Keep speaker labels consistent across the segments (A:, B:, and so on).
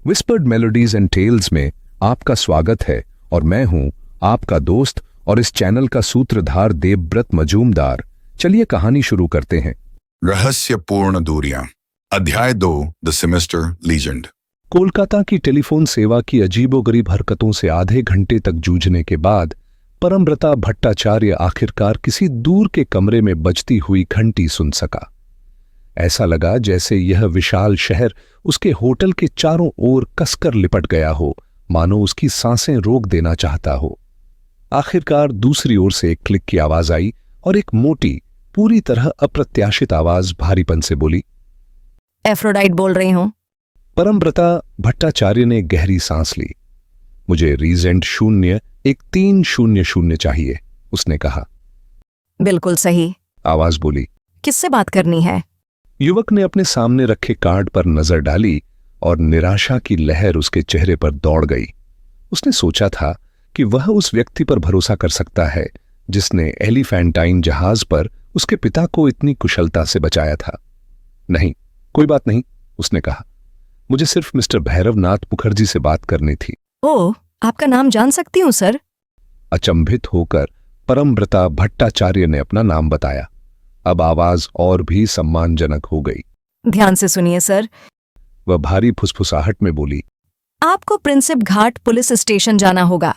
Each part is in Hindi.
A: विस्पर्ड मेलोडीज एंड टेल्स में आपका स्वागत है और मैं हूं आपका दोस्त और इस चैनल का सूत्रधार देवव्रत मजूमदार। चलिए कहानी शुरू करते हैं।
B: रहस्यपूर्ण दूरियां, अध्याय 2, द सिनिस्टर लीजेंड।
A: कोलकाता की टेलीफोन सेवा की अजीबोगरीब हरकतों से आधे घंटे तक जूझने के बाद परमव्रता भट्टाचार्य आखिरकार किसी दूर के कमरे में बजती हुई घंटी सुन सका। ऐसा लगा जैसे यह विशाल शहर उसके होटल के चारों ओर कसकर लिपट गया हो, मानो उसकी सांसें रोक देना चाहता हो। आखिरकार दूसरी ओर से एक क्लिक की आवाज आई और एक मोटी, पूरी तरह अप्रत्याशित आवाज भारीपन से बोली,
C: एफ्रोडाइट बोल रही हूं।
A: परमव्रता भट्टाचार्य ने गहरी सांस ली। मुझे रीजेंट 01300 चाहिए, उसने कहा।
C: बिल्कुल सही,
A: आवाज बोली।
C: किससे बात करनी है?
A: युवक ने अपने सामने रखे कार्ड पर नजर डाली और निराशा की लहर उसके चेहरे पर दौड़ गई। उसने सोचा था कि वह उस व्यक्ति पर भरोसा कर सकता है जिसने एलिफेंटाइन जहाज पर उसके पिता को इतनी कुशलता से बचाया था। नहीं, कोई बात नहीं, उसने कहा। मुझे सिर्फ मिस्टर भैरवनाथ मुखर्जी से बात करनी थी।
C: ओह, आपका नाम जान सकती हूँ सर?
A: अचंभित होकर परमव्रता भट्टाचार्य ने अपना नाम बताया। अब आवाज और भी सम्मानजनक हो गई।
C: ध्यान से सुनिए सर।
A: वह भारी फुसफुसाहट में बोली,
C: आपको प्रिंसिप घाट पुलिस स्टेशन जाना होगा।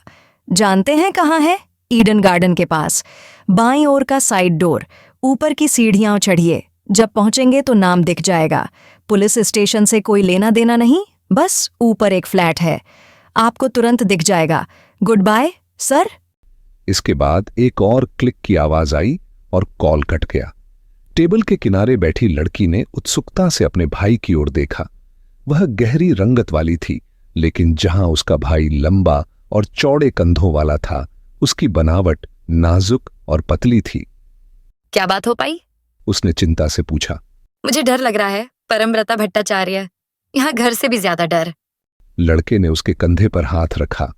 C: जानते हैं कहाँ है? ईडन गार्डन के पास, बाईं ओर का साइड डोर, ऊपर की सीढ़ियां चढ़िए। जब पहुंचेंगे तो नाम दिख जाएगा। पुलिस स्टेशन से कोई लेना देना नहीं, बस ऊपर एक फ्लैट है, आपको तुरंत दिख जाएगा। Goodbye sir.
A: इसके बाद एक और क्लिक की आवाज आई और कॉल कट गया। टेबल के किनारे बैठी लड़की ने उत्सुकता से अपने भाई की ओर देखा। वह गहरी रंगत वाली थी, लेकिन जहां उसका भाई लंबा और चौड़े कंधों वाला था, उसकी बनावट नाजुक और पतली थी।
C: क्या बात हो पाई?
A: उसने चिंता से पूछा।
C: मुझे डर लग रहा है परमव्रता भट्टाचार्य, यहाँ घर से भी ज्यादा डर।
A: लड़के ने उसके कंधे पर हाथ रखा।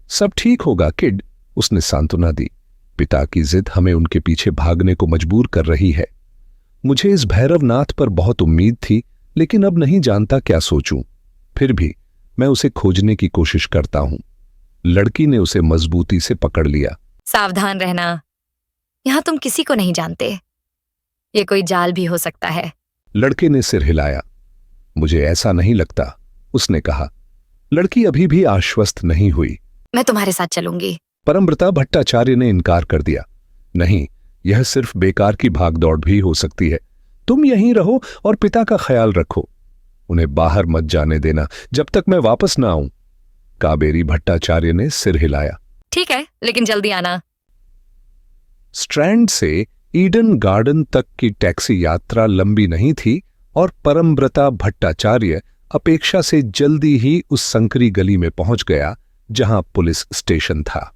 A: सब ठीक होगा किड, उसने सांत्वना दी। पिता की जिद हमें उनके पीछे भागने को मजबूर कर रही है। मुझे इस भैरवनाथ पर बहुत उम्मीद थी, लेकिन अब नहीं जानता क्या सोचूं। फिर भी मैं उसे खोजने की कोशिश करता हूं। लड़की ने उसे मजबूती से पकड़ लिया।
C: सावधान रहना, यहाँ तुम किसी को नहीं जानते, ये कोई जाल भी हो सकता है।
A: लड़के ने सिर हिलाया। मुझे ऐसा नहीं लगता, उसने कहा। लड़की अभी भी आश्वस्त नहीं हुई।
C: मैं तुम्हारे साथ चलूंगी।
A: परमव्रता भट्टाचार्य ने इनकार कर दिया। नहीं, यह सिर्फ बेकार की भागदौड़ भी हो सकती है। तुम यहीं रहो और पिता का ख्याल रखो। उन्हें बाहर मत जाने देना जब तक मैं वापस ना आऊं। काबेरी भट्टाचार्य ने सिर हिलाया।
C: ठीक है, लेकिन जल्दी आना।
A: स्ट्रैंड से ईडन गार्डन तक की टैक्सी यात्रा लंबी नहीं थी और परमव्रता भट्टाचार्य अपेक्षा से जल्दी ही उस संकरी गली में पहुंच गया जहां पुलिस स्टेशन था।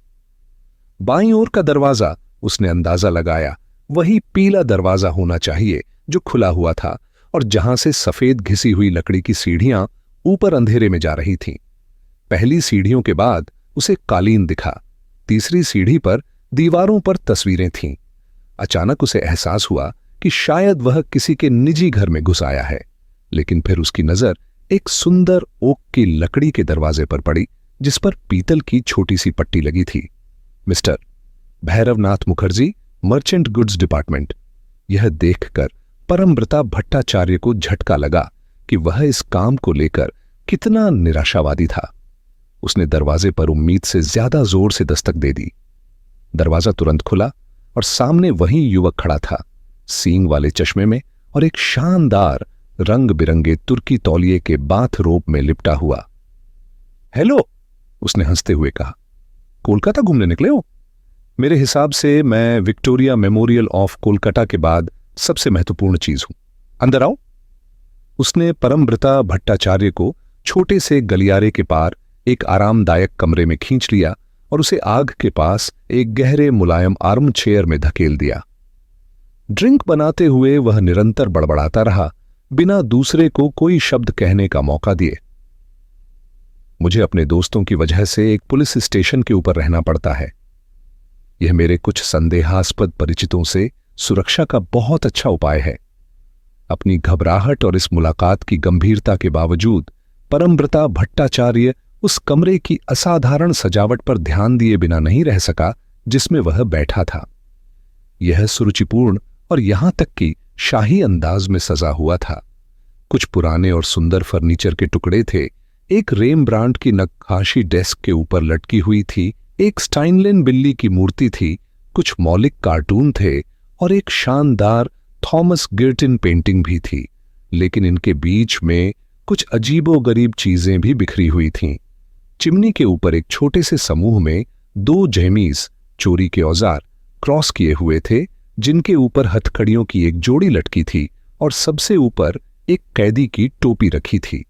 A: बाईं ओर का दरवाजा, उसने अंदाजा लगाया, वही पीला दरवाजा होना चाहिए जो खुला हुआ था और जहां से सफेद घिसी हुई लकड़ी की सीढ़ियां ऊपर अंधेरे में जा रही थीं। पहली सीढ़ियों के बाद उसे कालीन दिखा। तीसरी सीढ़ी पर दीवारों पर तस्वीरें थीं। अचानक उसे एहसास हुआ कि शायद वह किसी के निजी घर में घुस आया है, लेकिन फिर उसकी नजर एक सुंदर ओक की लकड़ी के दरवाजे पर पड़ी जिस पर पीतल की छोटी सी पट्टी लगी थी। Mister Bhairavnath Mukherjee, merchant goods department. यह देखकर परमव्रता भट्टाचार्य को झटका लगा कि वह इस काम को लेकर कितना निराशावादी था। उसने दरवाजे पर उम्मीद से ज्यादा जोर से दस्तक दे दी। दरवाजा तुरंत खुला और सामने वही युवक खड़ा था, सींग वाले चश्मे में और एक शानदार रंग बिरंगे तुर्की तौलिए के बाथ रोब में लिपटा हुआ। हेलो, उसने हंसते हुए कहा। कोलकाता घूमने निकले हो? मेरे हिसाब से मैं विक्टोरिया मेमोरियल ऑफ कोलकाता के बाद सबसे महत्वपूर्ण चीज हूं। अंदर आओ। उसने परमव्रता भट्टाचार्य को छोटे से गलियारे के पार एक आरामदायक कमरे में खींच लिया और उसे आग के पास एक गहरे मुलायम आर्म चेयर में धकेल दिया। ड्रिंक बनाते हुए वह निरंतर बड़बड़ाता रहा, बिना दूसरे को कोई शब्द कहने का मौका दिए। मुझे अपने दोस्तों की वजह से एक पुलिस स्टेशन के ऊपर रहना पड़ता है। यह मेरे कुछ संदेहास्पद परिचितों से सुरक्षा का बहुत अच्छा उपाय है। अपनी घबराहट और इस मुलाकात की गंभीरता के बावजूद परमव्रता भट्टाचार्य उस कमरे की असाधारण सजावट पर ध्यान दिए बिना नहीं रह सका जिसमें वह बैठा था। यह सुरुचिपूर्ण और यहां तक कि शाही अंदाज में सजा हुआ था। कुछ पुराने और सुंदर फर्नीचर के टुकड़े थे, एक रेमब्रांड की नक्काशी डेस्क के ऊपर लटकी हुई थी, एक स्टाइनलेन बिल्ली की मूर्ति थी, कुछ मौलिक कार्टून थे और एक शानदार थॉमस गिर्टिन पेंटिंग भी थी। लेकिन इनके बीच में कुछ अजीबोगरीब चीजें भी बिखरी हुई थीं। चिमनी के ऊपर एक छोटे से समूह में 2 जैमीज चोरी के औजार क्रॉस किए हुए थे, जिनके ऊपर हथकड़ियों की एक जोड़ी लटकी थी और सबसे ऊपर एक कैदी की टोपी रखी थी।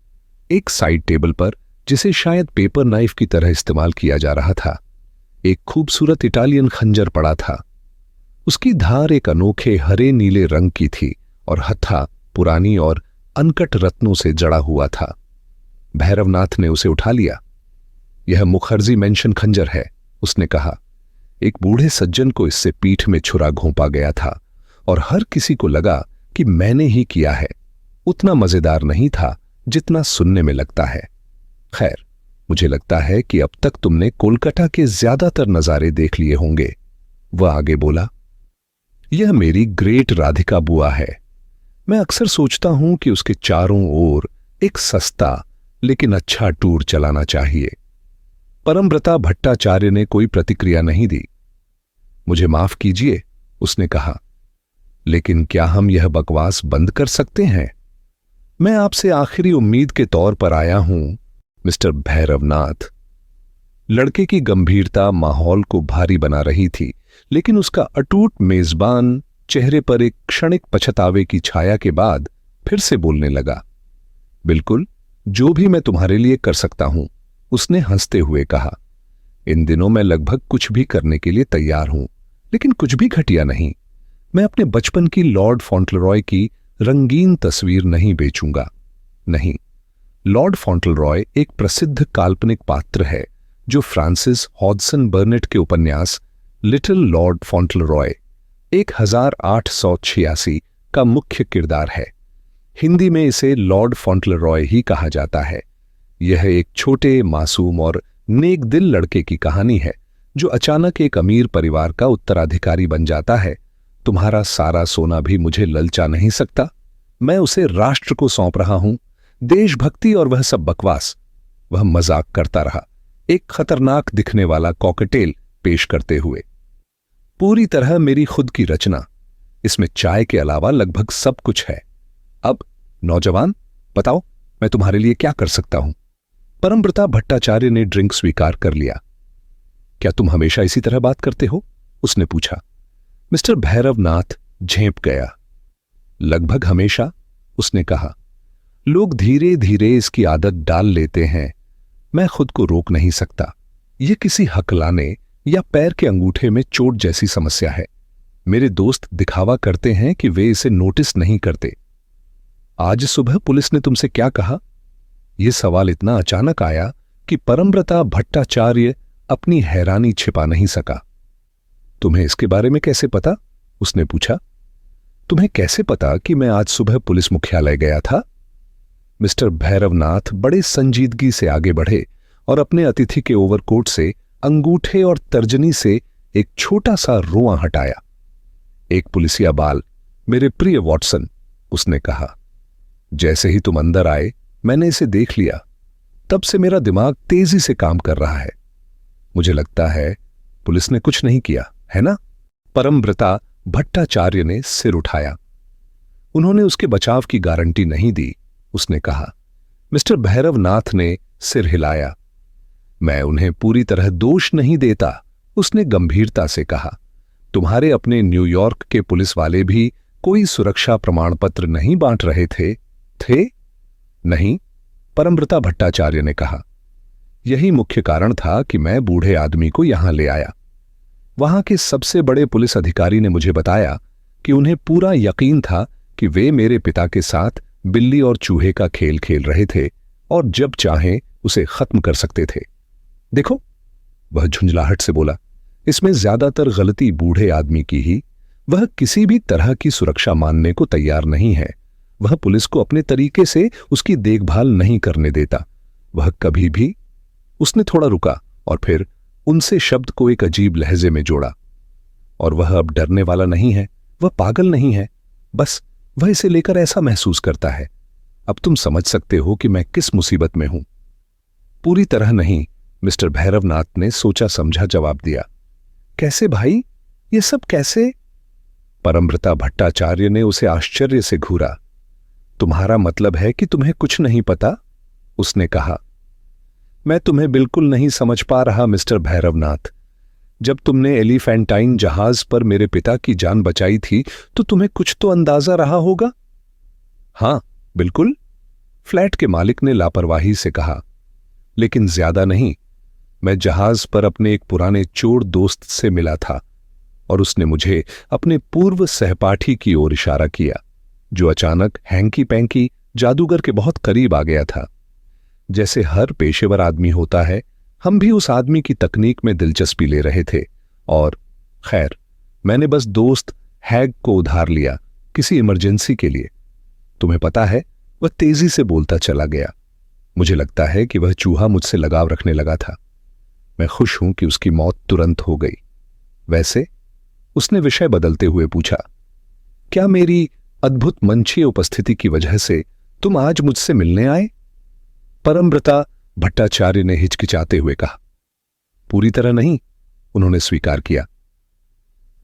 A: एक साइड टेबल पर, जिसे शायद पेपर नाइफ की तरह इस्तेमाल किया जा रहा था, एक खूबसूरत इटालियन खंजर पड़ा था। उसकी धार एक अनोखे हरे नीले रंग की थी और हत्था पुरानी और अनकट रत्नों से जड़ा हुआ था। भैरवनाथ ने उसे उठा लिया। यह मुखर्जी मेंशन खंजर है, उसने कहा। एक बूढ़े सज्जन को इससे पीठ में छुरा घोंपा गया था और हर किसी को लगा कि मैंने ही किया है। उतना मजेदार नहीं था जितना सुनने में लगता है। खैर, मुझे लगता है कि अब तक तुमने कोलकाता के ज्यादातर नजारे देख लिए होंगे, वह आगे बोला। यह मेरी ग्रेट राधिका बुआ है। मैं अक्सर सोचता हूं कि उसके चारों ओर एक सस्ता लेकिन अच्छा टूर चलाना चाहिए। परमव्रता भट्टाचार्य ने कोई प्रतिक्रिया नहीं दी। मुझे माफ कीजिए, उसने कहा, लेकिन क्या हम यह बकवास बंद कर सकते हैं? मैं आपसे आखिरी उम्मीद के तौर पर आया हूं, मिस्टर भैरवनाथ। लड़के की गंभीरता माहौल को भारी बना रही थी, लेकिन उसका अटूट मेजबान चेहरे पर एक क्षणिक पछतावे की छाया के बाद फिर से बोलने लगा। बिल्कुल, जो भी मैं तुम्हारे लिए कर सकता हूं, उसने हंसते हुए कहा। इन दिनों मैं लगभग कुछ भी करने के लिए तैयार हूं, लेकिन कुछ भी घटिया नहीं। मैं अपने बचपन की लॉर्ड फॉन्टलरॉय की रंगीन तस्वीर नहीं बेचूंगा। नहीं, लॉर्ड फॉन्टलरॉय एक प्रसिद्ध काल्पनिक पात्र है जो फ्रांसिस हॉडसन बर्नेट के उपन्यास लिटिल लॉर्ड फॉन्टलरॉय 1886 का मुख्य किरदार है। हिंदी में इसे लॉर्ड फॉन्टलरॉय ही कहा जाता है। यह एक छोटे, मासूम और नेक दिल लड़के की कहानी है जो अचानक एक अमीर परिवार का उत्तराधिकारी बन जाता है। तुम्हारा सारा सोना भी मुझे ललचा नहीं सकता। मैं उसे राष्ट्र को सौंप रहा हूं, देशभक्ति और वह सब बकवास। वह मजाक करता रहा, एक खतरनाक दिखने वाला कॉकटेल पेश करते हुए। पूरी तरह मेरी खुद की रचना। इसमें चाय के अलावा लगभग सब कुछ है। अब नौजवान, बताओ मैं तुम्हारे लिए क्या कर सकता हूं? परमव्रता भट्टाचार्य ने ड्रिंक स्वीकार कर लिया। क्या तुम हमेशा इसी तरह बात करते हो? उसने पूछा। मिस्टर भैरवनाथ झेंप गया। लगभग हमेशा, उसने कहा। लोग धीरे धीरे इसकी आदत डाल लेते हैं। मैं खुद को रोक नहीं सकता। यह किसी हकलाने या पैर के अंगूठे में चोट जैसी समस्या है। मेरे दोस्त दिखावा करते हैं कि वे इसे नोटिस नहीं करते। आज सुबह पुलिस ने तुमसे क्या कहा? यह सवाल इतना अचानक आया कि परमव्रता भट्टाचार्य अपनी हैरानी छिपा नहीं सका। तुम्हें इसके बारे में कैसे पता? उसने पूछा। तुम्हें कैसे पता कि मैं आज सुबह पुलिस मुख्यालय गया था? मिस्टर भैरवनाथ बड़े संजीदगी से आगे बढ़े और अपने अतिथि के ओवरकोट से अंगूठे और तर्जनी से एक छोटा सा रोंवा हटाया। एक पुलिसिया बाल, मेरे प्रिय वॉटसन, उसने कहा। जैसे ही तुम अंदर आए मैंने इसे देख लिया। तब से मेरा दिमाग तेजी से काम कर रहा है। मुझे लगता है पुलिस ने कुछ नहीं किया, है ना? परमव्रता भट्टाचार्य ने सिर उठाया। उन्होंने उसके बचाव की गारंटी नहीं दी, उसने कहा। मिस्टर भैरवनाथ ने सिर हिलाया। मैं उन्हें पूरी तरह दोष नहीं देता, उसने गंभीरता से कहा। तुम्हारे अपने न्यूयॉर्क के पुलिस वाले भी कोई सुरक्षा प्रमाण पत्र नहीं बांट रहे थे? नहीं, परमव्रता भट्टाचार्य ने कहा। यही मुख्य कारण था कि मैं बूढ़े आदमी को यहां ले आया। वहां के सबसे बड़े पुलिस अधिकारी ने मुझे बताया कि उन्हें पूरा यकीन था कि वे मेरे पिता के साथ बिल्ली और चूहे का खेल खेल रहे थे और जब चाहें उसे खत्म कर सकते थे। देखो, वह झुंझलाहट से बोला, इसमें ज्यादातर गलती बूढ़े आदमी की ही। वह किसी भी तरह की सुरक्षा मानने को तैयार नहीं है वह पुलिस को अपने तरीके से उसकी देखभाल नहीं करने देता। वह कभी भी। उसने थोड़ा रुका और फिर उनसे शब्द को एक अजीब लहजे में जोड़ा। और वह अब डरने वाला नहीं है, वह पागल नहीं है, बस वह इसे लेकर ऐसा महसूस करता है। अब तुम समझ सकते हो कि मैं किस मुसीबत में हूं। पूरी तरह नहीं, मिस्टर भैरवनाथ ने सोचा समझा जवाब दिया। कैसे भाई, ये सब कैसे? परमव्रता भट्टाचार्य ने उसे आश्चर्य से घूरा। तुम्हारा मतलब है कि तुम्हें कुछ नहीं पता? उसने कहा। मैं तुम्हें बिल्कुल नहीं समझ पा रहा मिस्टर भैरवनाथ। जब तुमने एलिफेंटाइन जहाज पर मेरे पिता की जान बचाई थी तो तुम्हें कुछ तो अंदाजा रहा होगा। हां, बिल्कुल, फ्लैट के मालिक ने लापरवाही से कहा। लेकिन ज्यादा नहीं। मैं जहाज पर अपने एक पुराने चोर दोस्त से मिला था और उसने मुझे अपने पूर्व सहपाठी की ओर इशारा किया, जो अचानक हैंकी पैंकी जादूगर के बहुत करीब आ गया था। जैसे हर पेशेवर आदमी होता है, हम भी उस आदमी की तकनीक में दिलचस्पी ले रहे थे और खैर, मैंने बस दोस्त हैग को उधार लिया किसी इमरजेंसी के लिए। तुम्हें पता है, वह तेजी से बोलता चला गया। मुझे लगता है कि वह चूहा मुझसे लगाव रखने लगा था। मैं खुश हूं कि उसकी मौत तुरंत हो गई। वैसे, उसने विषय बदलते हुए पूछा, क्या मेरी अद्भुत मंचीय उपस्थिति की वजह से तुम आज मुझसे मिलने आए? परमव्रता भट्टाचार्य ने हिचकिचाते हुए कहा। पूरी तरह नहीं, उन्होंने स्वीकार किया।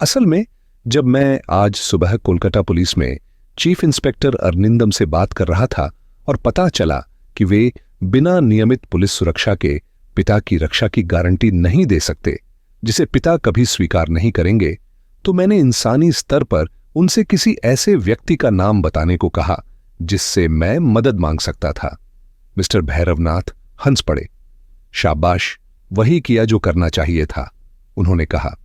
A: असल में जब मैं आज सुबह कोलकाता पुलिस में चीफ इंस्पेक्टर अरनिंदम से बात कर रहा था और पता चला कि वे बिना नियमित पुलिस सुरक्षा के पिता की रक्षा की गारंटी नहीं दे सकते, जिसे पिता कभी स्वीकार नहीं करेंगे, तो मैंने इंसानी स्तर पर उनसे किसी ऐसे व्यक्ति का नाम बताने को कहा जिससे मैं मदद मांग सकता था। मिस्टर भैरवनाथ हंस पड़े। शाबाश, वही किया जो करना चाहिए था, उन्होंने कहा।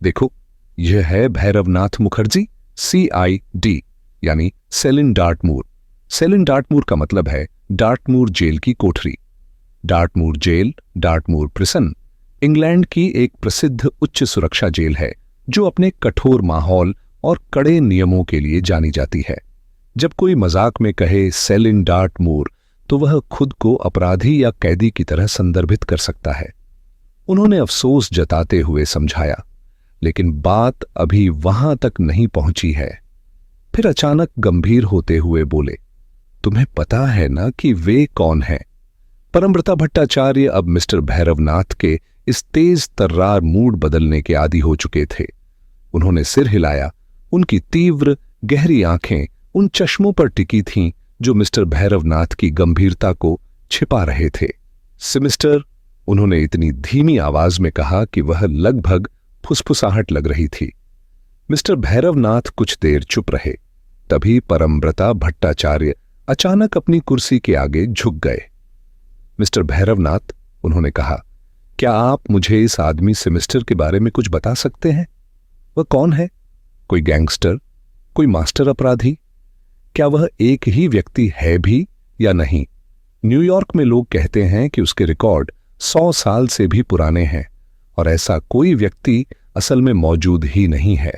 A: देखो, यह है भैरवनाथ मुखर्जी, CID, यानी सेलिन डार्टमूर। सेलिन डार्टमूर का मतलब है डार्टमूर जेल की कोठरी। डार्टमूर जेल, डार्टमूर प्रिसन, इंग्लैंड की एक प्रसिद्ध उच्च सुरक्षा जेल है जो अपने कठोर माहौल और कड़े नियमों के लिए जानी जाती है। जब कोई मजाक में कहे सेलिन डार्टमूर, तो वह खुद को अपराधी या कैदी की तरह संदर्भित कर सकता है। उन्होंने अफसोस जताते हुए समझाया, लेकिन बात अभी वहां तक नहीं पहुंची है। फिर अचानक गंभीर होते हुए बोले, तुम्हें पता है ना कि वे कौन हैं? परमव्रता भट्टाचार्य अब मिस्टर भैरवनाथ के इस तेज तर्रार मूड बदलने के आदी हो चुके थे। उन्होंने सिर हिलाया। उनकी तीव्र गहरी आंखें उन चश्मों पर टिकी थीं जो मिस्टर भैरवनाथ की गंभीरता को छिपा रहे थे। मिस्टर, उन्होंने इतनी धीमी आवाज में कहा कि वह लगभग फुसफुसाहट लग रही थी। मिस्टर भैरवनाथ कुछ देर चुप रहे। तभी परमव्रता भट्टाचार्य अचानक अपनी कुर्सी के आगे झुक गए। मिस्टर भैरवनाथ, उन्होंने कहा, क्या आप मुझे इस आदमी सेमिस्टर के बारे में कुछ बता सकते हैं? वह कौन है? कोई गैंगस्टर? कोई मास्टर अपराधी? क्या वह एक ही व्यक्ति है भी या नहीं? न्यूयॉर्क में लोग कहते हैं कि उसके रिकॉर्ड 100 साल से भी पुराने हैं और ऐसा कोई व्यक्ति असल में मौजूद ही नहीं है।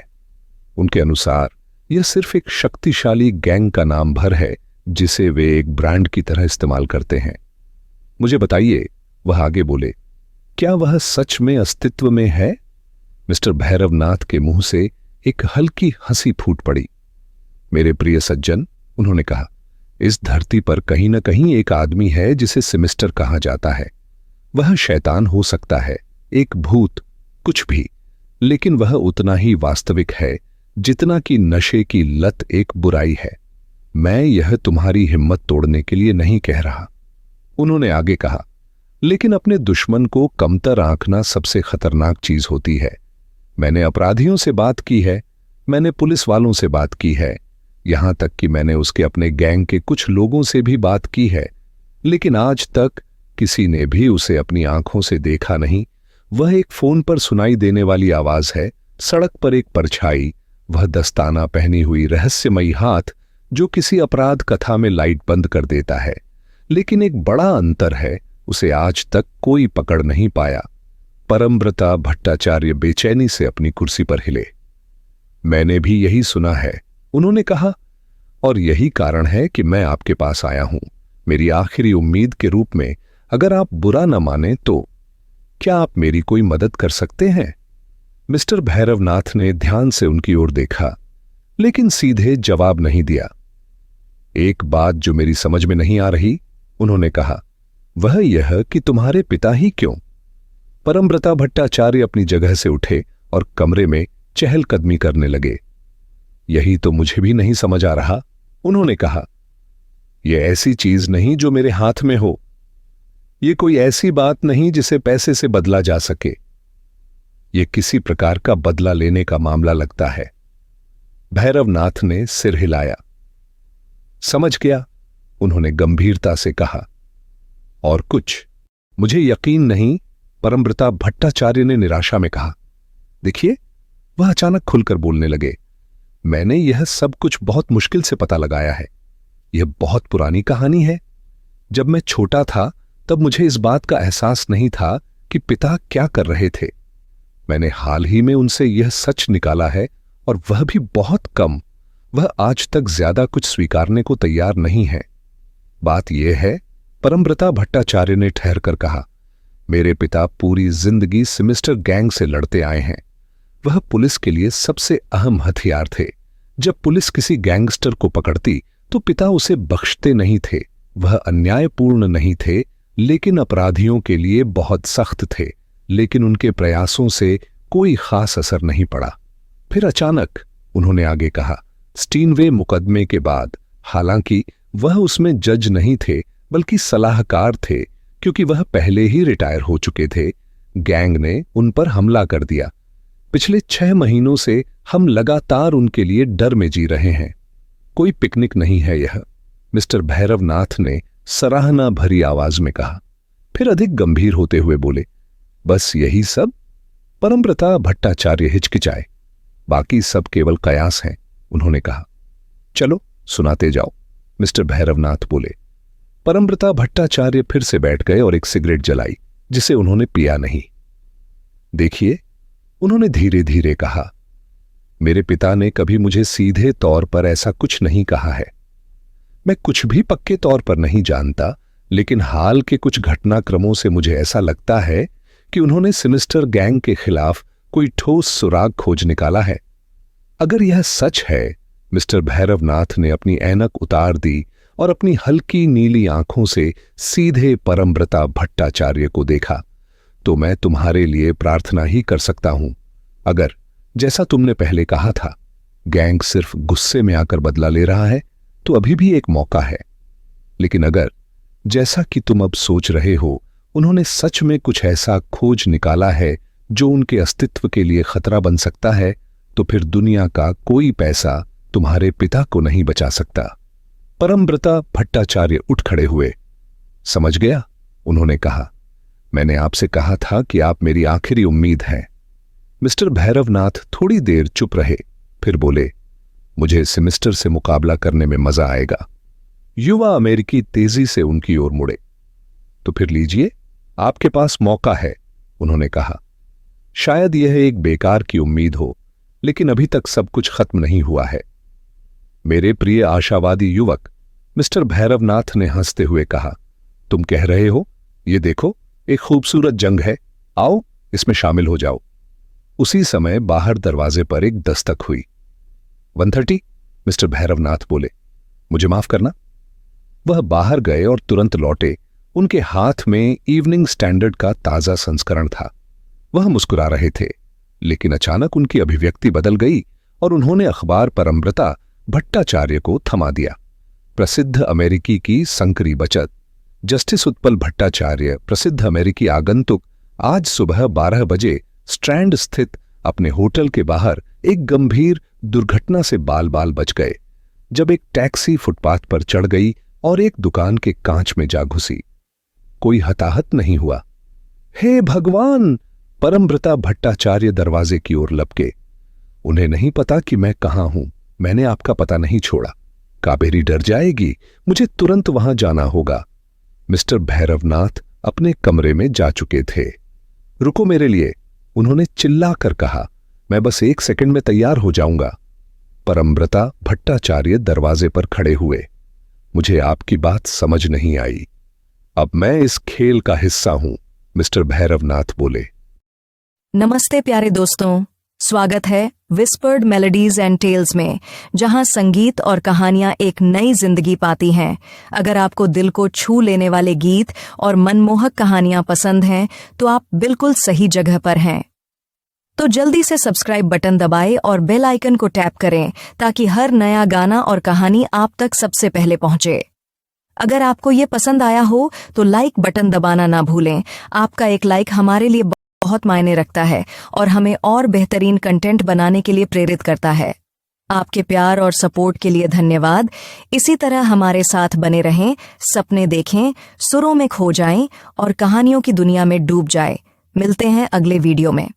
A: उनके अनुसार यह सिर्फ एक शक्तिशाली गैंग का नाम भर है जिसे वे एक ब्रांड की तरह इस्तेमाल करते हैं। मुझे बताइए, वह आगे बोले, क्या वह सच में अस्तित्व में है? मिस्टर भैरवनाथ के मुंह से एक हल्की हंसी फूट पड़ी। मेरे प्रिय सज्जन, उन्होंने कहा, इस धरती पर कहीं न कहीं एक आदमी है जिसे सेमिस्टर कहा जाता है। वह शैतान हो सकता है, एक भूत, कुछ भी, लेकिन वह उतना ही वास्तविक है जितना कि नशे की लत एक बुराई है। मैं यह तुम्हारी हिम्मत तोड़ने के लिए नहीं कह रहा। उन्होंने आगे कहा, लेकिन अपने दुश्मन को कमतर आंकना सबसे खतरनाक चीज होती है। मैंने अपराधियों से बात की है, मैंने पुलिस वालों से बात की है, यहां तक कि मैंने उसके अपने गैंग के कुछ लोगों से भी बात की है, लेकिन आज तक किसी ने भी उसे अपनी आंखों से देखा नहीं। वह एक फोन पर सुनाई देने वाली आवाज है, सड़क पर एक परछाई, वह दस्ताना पहनी हुई रहस्यमयी हाथ जो किसी अपराध कथा में लाइट बंद कर देता है। लेकिन एक बड़ा अंतर है, उसे आज तक कोई पकड़ नहीं पाया। परमव्रता भट्टाचार्य बेचैनी से अपनी कुर्सी पर हिले। मैंने भी यही सुना है, उन्होंने कहा। और यही कारण है कि मैं आपके पास आया हूं, मेरी आखिरी उम्मीद के रूप में। अगर आप बुरा न माने तो क्या आप मेरी कोई मदद कर सकते हैं? मिस्टर भैरवनाथ ने ध्यान से उनकी ओर देखा, लेकिन सीधे जवाब नहीं दिया। एक बात जो मेरी समझ में नहीं आ रही, उन्होंने कहा, वह यह कि तुम्हारे पिता ही क्यों? परमव्रता भट्टाचार्य अपनी जगह से उठे और कमरे में चहलकदमी करने लगे। यही तो मुझे भी नहीं समझ आ रहा, उन्होंने कहा। यह ऐसी चीज नहीं जो मेरे हाथ में हो। यह कोई ऐसी बात नहीं जिसे पैसे से बदला जा सके। यह किसी प्रकार का बदला लेने का मामला लगता है। भैरवनाथ ने सिर हिलाया। समझ गया, उन्होंने गंभीरता से कहा। और कुछ? मुझे यकीन नहीं, परमव्रता भट्टाचार्य ने निराशा में कहा। देखिए, वह अचानक खुलकर बोलने लगे। मैंने यह सब कुछ बहुत मुश्किल से पता लगाया है। यह बहुत पुरानी कहानी है। जब मैं छोटा था तब मुझे इस बात का एहसास नहीं था कि पिता क्या कर रहे थे। मैंने हाल ही में उनसे यह सच निकाला है, और वह भी बहुत कम। वह आज तक ज्यादा कुछ स्वीकारने को तैयार नहीं है। बात यह है, परमव्रता भट्टाचार्य ने ठहर कर कहा, मेरे पिता पूरी जिंदगी सिमिस्टर गैंग से लड़ते आए हैं। वह पुलिस के लिए सबसे अहम हथियार थे। जब पुलिस किसी गैंगस्टर को पकड़ती तो पिता उसे बख्शते नहीं थे। वह अन्यायपूर्ण नहीं थे, लेकिन अपराधियों के लिए बहुत सख्त थे। लेकिन उनके प्रयासों से कोई खास असर नहीं पड़ा। फिर अचानक, उन्होंने आगे कहा, स्टीनवे मुकदमे के बाद, हालांकि वह उसमें जज नहीं थे बल्कि सलाहकार थे, क्योंकि वह पहले ही रिटायर हो चुके थे, गैंग ने उन पर हमला कर दिया। पिछले 6 महीनों से हम लगातार उनके लिए डर में जी रहे हैं। कोई पिकनिक नहीं है यह, मिस्टर भैरवनाथ ने सराहना भरी आवाज में कहा। फिर अधिक गंभीर होते हुए बोले, बस यही सब? परमव्रता भट्टाचार्य हिचकिचाए। बाकी सब केवल कयास हैं, उन्होंने कहा। चलो सुनाते जाओ, मिस्टर भैरवनाथ बोले। परमव्रता भट्टाचार्य फिर से बैठ गए और एक सिगरेट जलाई, जिसे उन्होंने पिया नहीं। देखिए, उन्होंने धीरे धीरे कहा, मेरे पिता ने कभी मुझे सीधे तौर पर ऐसा कुछ नहीं कहा है। मैं कुछ भी पक्के तौर पर नहीं जानता, लेकिन हाल के कुछ घटनाक्रमों से मुझे ऐसा लगता है कि उन्होंने सिमिस्टर गैंग के खिलाफ कोई ठोस सुराग खोज निकाला है। अगर यह सच है, मिस्टर भैरवनाथ ने अपनी ऐनक उतार दी और अपनी हल्की नीली आंखों से सीधे परमव्रता भट्टाचार्य को देखा, तो मैं तुम्हारे लिए प्रार्थना ही कर सकता हूं। अगर, जैसा तुमने पहले कहा था, गैंग सिर्फ गुस्से में आकर बदला ले रहा है, तो अभी भी एक मौका है। लेकिन अगर, जैसा कि तुम अब सोच रहे हो, उन्होंने सच में कुछ ऐसा खोज निकाला है जो उनके अस्तित्व के लिए खतरा बन सकता है, तो फिर दुनिया का कोई पैसा तुम्हारे पिता को नहीं बचा सकता। परमव्रता भट्टाचार्य उठ खड़े हुए। समझ गया, उन्होंने कहा। मैंने आपसे कहा था कि आप मेरी आखिरी उम्मीद हैं। मिस्टर भैरवनाथ थोड़ी देर चुप रहे, फिर बोले, मुझे सेमेस्टर से मुकाबला करने में मजा आएगा। युवा अमेरिकी तेजी से उनकी ओर मुड़े। तो फिर लीजिए, आपके पास मौका है, उन्होंने कहा। शायद यह एक बेकार की उम्मीद हो, लेकिन अभी तक सब कुछ खत्म नहीं हुआ है। मेरे प्रिय आशावादी युवक, मिस्टर भैरवनाथ ने हंसते हुए कहा, तुम कह रहे हो, ये देखो, एक खूबसूरत जंग है, आओ इसमें शामिल हो जाओ। उसी समय बाहर दरवाजे पर एक दस्तक हुई। 130, मिस्टर भैरवनाथ बोले। मुझे माफ करना। वह बाहर गए और तुरंत लौटे। उनके हाथ में इवनिंग स्टैंडर्ड का ताजा संस्करण था। वह मुस्कुरा रहे थे, लेकिन अचानक उनकी अभिव्यक्ति बदल गई और उन्होंने अखबार परमव्रता भट्टाचार्य को थमा दिया। प्रसिद्ध अमेरिकी की संकरी बचत, जस्टिस उत्पल भट्टाचार्य, प्रसिद्ध अमेरिकी आगंतुक, आज सुबह 12 बजे स्ट्रैंड स्थित अपने होटल के बाहर एक गंभीर दुर्घटना से बाल बाल बच गए, जब एक टैक्सी फुटपाथ पर चढ़ गई और एक दुकान के कांच में जा घुसी। कोई हताहत नहीं हुआ। हे भगवान! परमव्रता भट्टाचार्य दरवाजे की ओर लपके। उन्हें नहीं पता कि मैं कहां हूं। मैंने आपका पता नहीं छोड़ा। काबेरी डर जाएगी। मुझे तुरंत वहां जाना होगा। मिस्टर भैरवनाथ अपने कमरे में जा चुके थे। रुको मेरे लिए, उन्होंने चिल्ला कर कहा। मैं बस 1 सेकंड में तैयार हो जाऊंगा। परमव्रता भट्टाचार्य दरवाजे पर खड़े हुए। मुझे आपकी बात समझ नहीं आई। अब मैं इस खेल का हिस्सा हूं, मिस्टर भैरवनाथ बोले।
C: नमस्ते प्यारे दोस्तों, स्वागत है विस्पर्ड मेलोडीज एंड टेल्स में, जहां संगीत और कहानियां एक नई जिंदगी पाती हैं। अगर आपको दिल को छू लेने वाले गीत और मनमोहक कहानियां पसंद हैं, तो आप बिल्कुल सही जगह पर हैं। तो जल्दी से सब्सक्राइब बटन दबाएं और बेल आइकन को टैप करें ताकि हर नया गाना और कहानी आप तक सबसे पहले पहुंचे। अगर आपको ये पसंद आया हो तो लाइक बटन दबाना ना भूलें। आपका एक लाइक हमारे लिए बहुत मायने रखता है और हमें और बेहतरीन कंटेंट बनाने के लिए प्रेरित करता है। आपके प्यार और सपोर्ट के लिए धन्यवाद। इसी तरह हमारे साथ बने रहें, सपने देखें, सुरों में खो जाएं और कहानियों की दुनिया में डूब जाएं। मिलते हैं अगले वीडियो में।